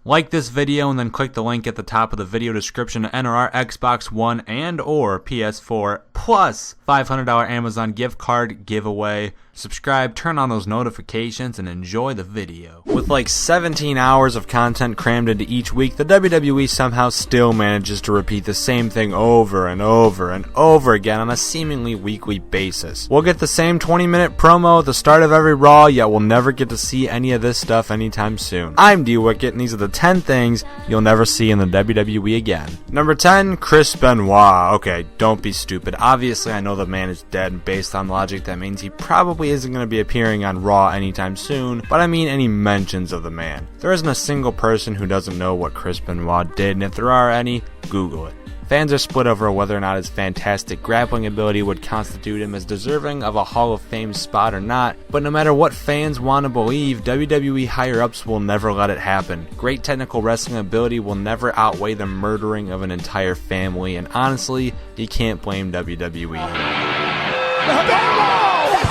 Like this video and then click the link at the top of the video description to enter our Xbox One and or PS4 plus $500 Amazon gift card giveaway. Subscribe, turn on those notifications, and enjoy the video. With like 17 hours of content crammed into each week, the WWE somehow still manages to repeat the same thing over and over and over again on a seemingly weekly basis. We'll get the same 20-minute promo at the start of every Raw, yet we'll never get to see any of this stuff anytime soon. I'm D-Wicket, and these are the 10 things you'll never see in the WWE again. Number 10, Chris Benoit. Okay, don't be stupid. Obviously, I know the man is dead, and based on logic, that means he probably isn't going to be appearing on Raw anytime soon, but I mean any mentions of the man. There isn't a single person who doesn't know what Chris Benoit did, and if there are any, Google it. Fans are split over whether or not his fantastic grappling ability would constitute him as deserving of a Hall of Fame spot or not, but no matter what fans want to believe, WWE higher-ups will never let it happen. Great technical wrestling ability will never outweigh the murdering of an entire family, and honestly, you can't blame WWE.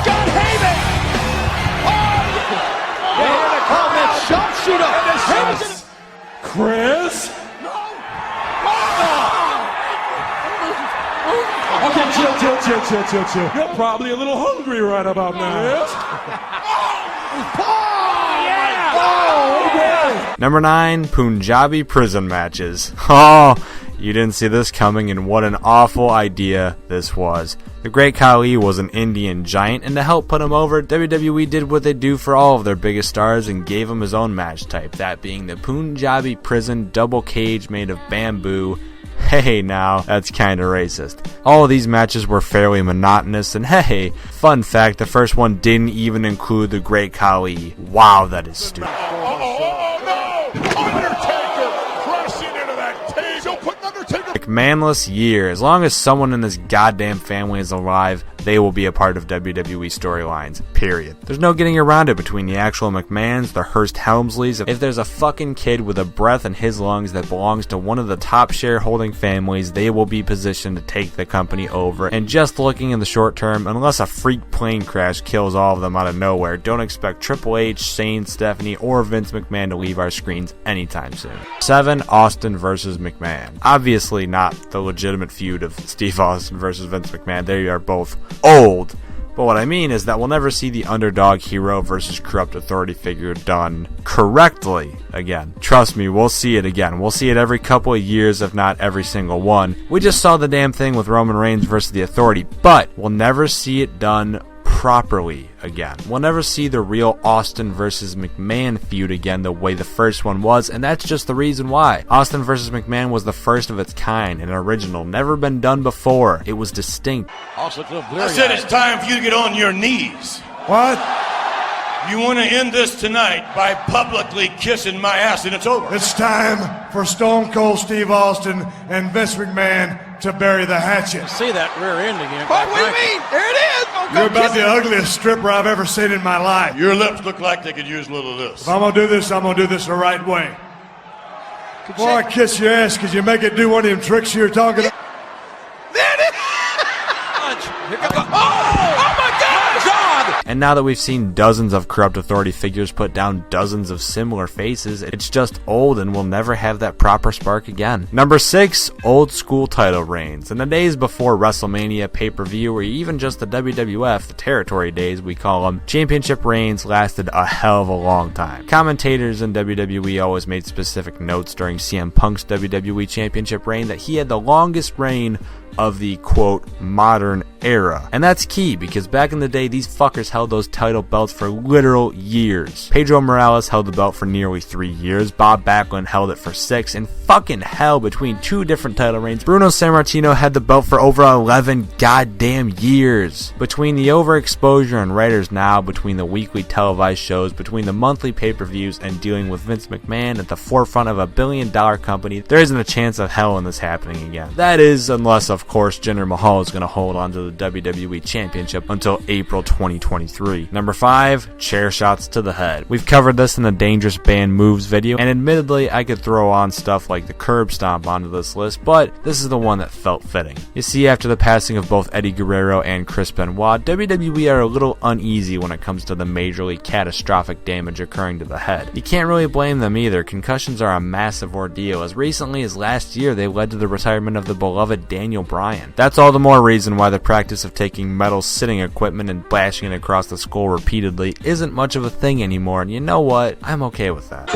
Got Heyman! Sharpshooter! Chris? Okay, chill. You're probably a little hungry right about now. Number 9, Punjabi prison matches. Oh, you didn't see this coming, and what an awful idea this was. The Great Khali was an Indian giant, and to help put him over, WWE did what they do for all of their biggest stars and gave him his own match type, that being the Punjabi prison double cage made of bamboo. Hey now, that's kinda racist. All of these matches were fairly monotonous, and hey, fun fact, the first one didn't even include the Great Khali. Wow, that is stupid. McMahonless year. As long as someone in this goddamn family is alive, they will be a part of WWE storylines. Period. There's no getting around it between the actual McMahons, the Hearst Helmsleys. If there's a fucking kid with a breath in his lungs that belongs to one of the top shareholding families, they will be positioned to take the company over. And just looking in the short term, unless a freak plane crash kills all of them out of nowhere, don't expect Triple H, Shane, Stephanie, or Vince McMahon to leave our screens anytime soon. 7, Austin versus McMahon. Obviously not the legitimate feud of Steve Austin versus Vince McMahon. They are both old. But what I mean is that we'll never see the underdog hero versus corrupt authority figure done correctly again. Trust me, we'll see it again. We'll see it every couple of years, if not every single one. We just saw the damn thing with Roman Reigns versus the Authority, but we'll never see it done properly again. We'll never see the real Austin versus McMahon feud again the way the first one was, and that's just the reason why. Austin versus McMahon was the first of its kind, an original, never been done before. It was distinct. I said it's time for you to get on your knees. What? You want to end this tonight by publicly kissing my ass, and it's over. It's time for Stone Cold Steve Austin and Vince McMahon to bury the hatchet. See that rear end again. What do you mean? There it is. You're about the ugliest stripper I've ever seen in my life. Your lips look like they could use a little of this. If I'm going to do this, I'm going to do this the right way. Before I kiss your ass, could you make it do one of them tricks you were talking about? There it is. Oh my God! And now that we've seen dozens of corrupt authority figures put down dozens of similar faces, it's just old and we'll never have that proper spark again. Number 6, old school title reigns. In the days before WrestleMania, pay-per-view, or even just the WWF, the territory days we call them, championship reigns lasted a hell of a long time. Commentators in WWE always made specific notes during CM Punk's WWE championship reign that he had the longest reign of the, quote, modern era. And that's key, because back in the day, these fuckers held those title belts for literal years. Pedro Morales held the belt for nearly 3 years, Bob Backlund held it for 6, and fucking hell, between 2 different title reigns, Bruno Sammartino had the belt for over 11 goddamn years. Between the overexposure and writers now, between the weekly televised shows, between the monthly pay-per-views, and dealing with Vince McMahon at the forefront of a billion-dollar company, there isn't a chance of hell in this happening again. That is, unless, of course, Jinder Mahal is going to hold on to the WWE Championship until April 2020. 2023. Number 5, chair shots to the head. We've covered this in the Dangerous Band Moves video, and admittedly I could throw on stuff like the curb stomp onto this list, but this is the one that felt fitting. You see, after the passing of both Eddie Guerrero and Chris Benoit, WWE are a little uneasy when it comes to the majorly catastrophic damage occurring to the head. You can't really blame them either. Concussions are a massive ordeal. As recently as last year, they led to the retirement of the beloved Daniel Bryan. That's all the more reason why the practice of taking metal sitting equipment and bashing it across the skull repeatedly isn't much of a thing anymore, and you know what? I'm okay with that.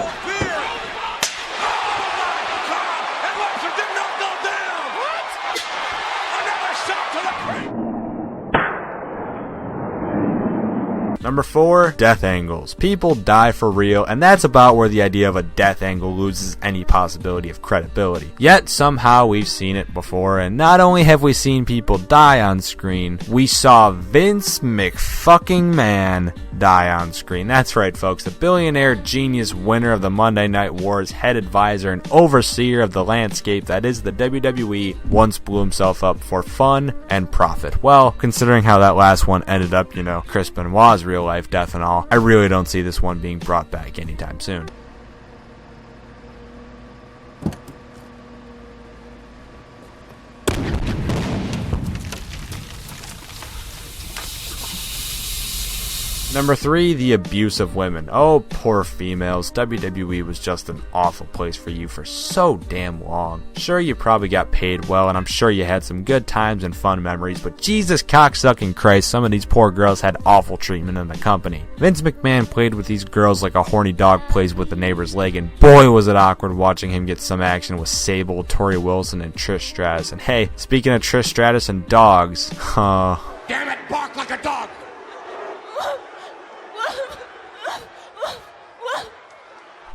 Number 4, death angles. People die for real, and that's about where the idea of a death angle loses any possibility of credibility. Yet, somehow we've seen it before, and not only have we seen people die on screen, we saw Vince McFucking-Man die on screen. That's right, folks. The billionaire genius winner of the Monday Night Wars, head advisor and overseer of the landscape that is the WWE, once blew himself up for fun and profit. Well, considering how that last one ended up, Chris Benoit's real life death and all, I really don't see this one being brought back anytime soon. Number 3, the abuse of women. Oh, poor females. WWE was just an awful place for you for so damn long. Sure, you probably got paid well, and I'm sure you had some good times and fun memories, but Jesus cocksucking Christ, some of these poor girls had awful treatment in the company. Vince McMahon played with these girls like a horny dog plays with the neighbor's leg, and boy was it awkward watching him get some action with Sable, Tori Wilson, and Trish Stratus. And hey, speaking of Trish Stratus and dogs, Damn it, bark like a dog!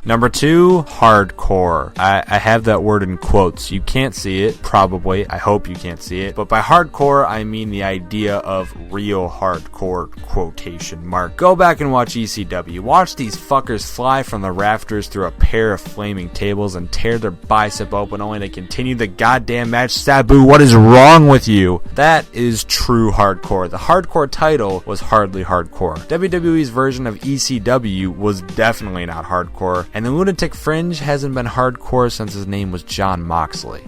Number 2, hardcore. I have that word in quotes. You can't see it, probably. I hope you can't see it. But by hardcore, I mean the idea of real hardcore, quotation mark. Go back and watch ECW. Watch these fuckers fly from the rafters through a pair of flaming tables and tear their bicep open only to continue the goddamn match. Sabu, what is wrong with you? That is true hardcore. The hardcore title was hardly hardcore. WWE's version of ECW was definitely not hardcore. And the Lunatic Fringe hasn't been hardcore since his name was John Moxley.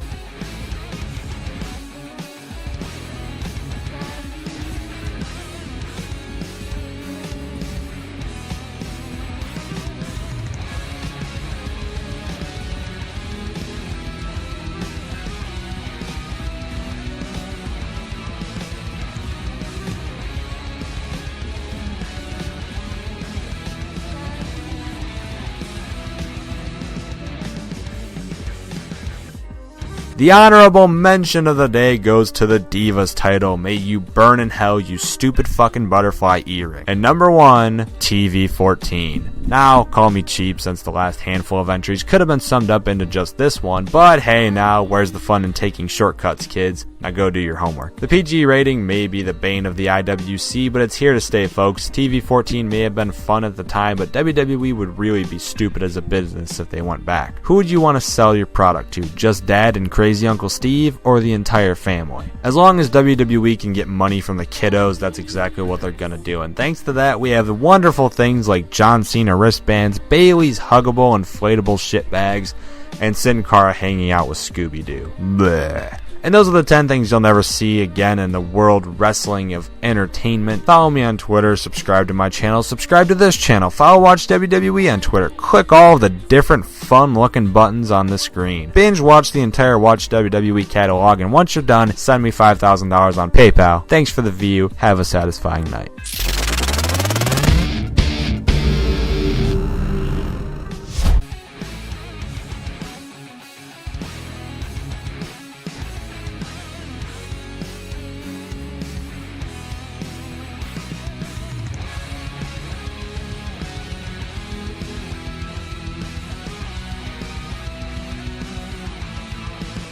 The honorable mention of the day goes to the Divas title. May you burn in hell, you stupid fucking butterfly earring. And number 1, TV14. Now, call me cheap since the last handful of entries could have been summed up into just this one, but hey now, where's the fun in taking shortcuts, kids? Now go do your homework. The PG rating may be the bane of the IWC, but it's here to stay, folks. TV14 may have been fun at the time, but WWE would really be stupid as a business if they went back. Who would you want to sell your product to? Just Dad and Crazy Uncle Steve, or the entire family? As long as WWE can get money from the kiddos, that's exactly what they're gonna do, and thanks to that, we have the wonderful things like John Cena wristbands, Bailey's huggable inflatable shit bags, and Sin Cara hanging out with Scooby-Doo. Bleh. And those are the 10 things you'll never see again in the world wrestling of entertainment. Follow me on Twitter, subscribe to my channel, subscribe to this channel, follow Watch WWE on Twitter, click all of the different fun looking buttons on the screen. Binge watch the entire Watch WWE catalog, and once you're done, send me $5,000 on PayPal. Thanks for the view, have a satisfying night.